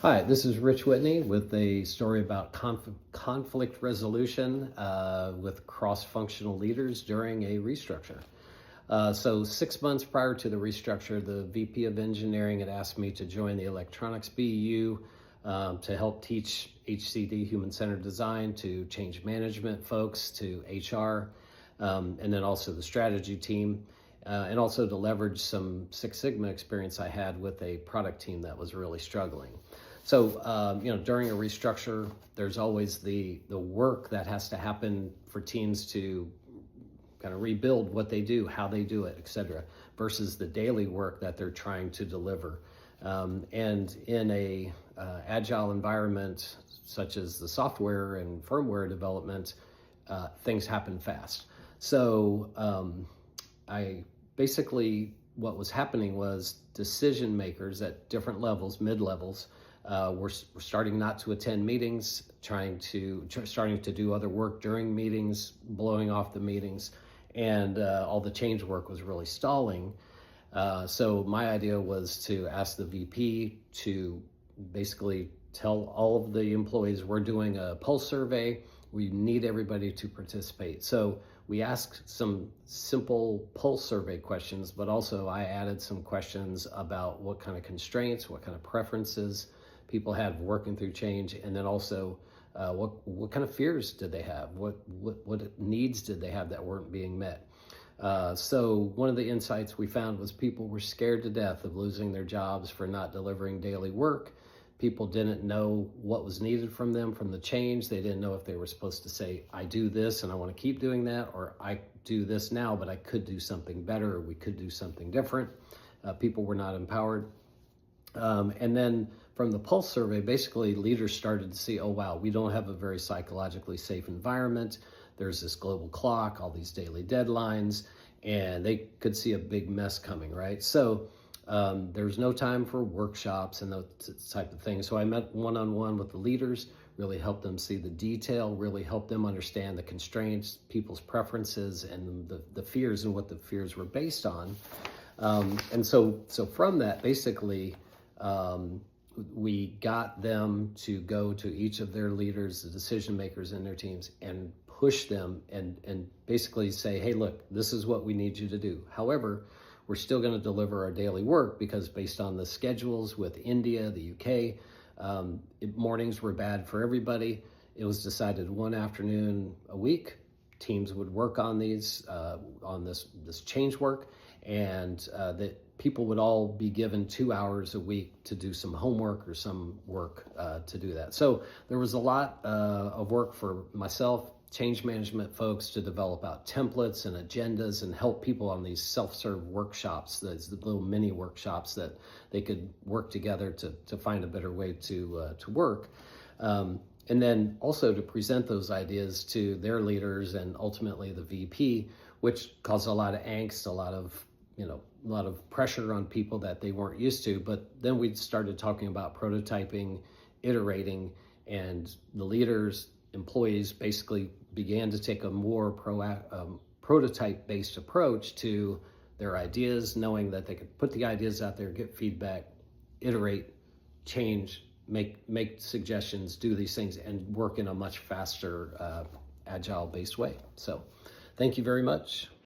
Hi, this is Rich Whitney with a story about conflict resolution with cross-functional leaders during a restructure. So 6 months prior to the restructure, the VP of Engineering had asked me to join the Electronics BU to help teach HCD, Human-Centered Design, to change management folks, to HR, and then also the strategy team. And also to leverage some Six Sigma experience I had with a product team that was really struggling. So, during a restructure, there's always the work that has to happen for teams to kind of rebuild what they do, how they do it, et cetera, versus the daily work that they're trying to deliver. And in a agile environment, such as the software and firmware development, things happen fast. So I basically, what was happening was decision makers at different levels, mid levels, were starting not to attend meetings, starting to do other work during meetings, blowing off the meetings, and all the change work was really stalling. So my idea was to ask the VP to basically tell all of the employees we're doing a pulse survey. We need everybody to participate. So we asked some simple pulse survey questions, but also I added some questions about what kind of constraints, what kind of preferences people have working through change, and then also what kind of fears did they have? What needs did they have that weren't being met? So one of the insights we found was people were scared to death of losing their jobs for not delivering daily work. People didn't know what was needed from them from the change. They didn't know if they were supposed to say, I do this and I want to keep doing that, or I do this now, but I could do something better, or we could do something different. People were not empowered. And then from the Pulse survey, basically leaders started to see, oh, wow, we don't have a very psychologically safe environment. There's this global clock, all these daily deadlines, and they could see a big mess coming, right? So there's no time for workshops and those type of things. So I met one-on-one with the leaders, really helped them see the detail, really helped them understand the constraints, people's preferences, and the fears and what the fears were based on. And so from that, basically, we got them to go to each of their leaders, the decision makers in their teams, and push them and basically say, hey, look, this is what we need you to do. However, we're still going to deliver our daily work because based on the schedules with India, the UK, mornings were bad for everybody. It was decided one afternoon a week, teams would work on these, on this change work, and that people would all be given 2 hours a week to do some homework or some work to do that. So there was a lot of work for myself, change management folks, to develop out templates and agendas and help people on these self-serve workshops, these little mini workshops that they could work together to find a better way to work. And then also to present those ideas to their leaders and ultimately the VP, which caused a lot of angst, a lot of pressure on people that they weren't used to. But then we started talking about prototyping, iterating, and the leaders, employees basically began to take a more prototype-based approach to their ideas, knowing that they could put the ideas out there, get feedback, iterate, change, make suggestions, do these things, and work in a much faster, agile-based way. So thank you very much.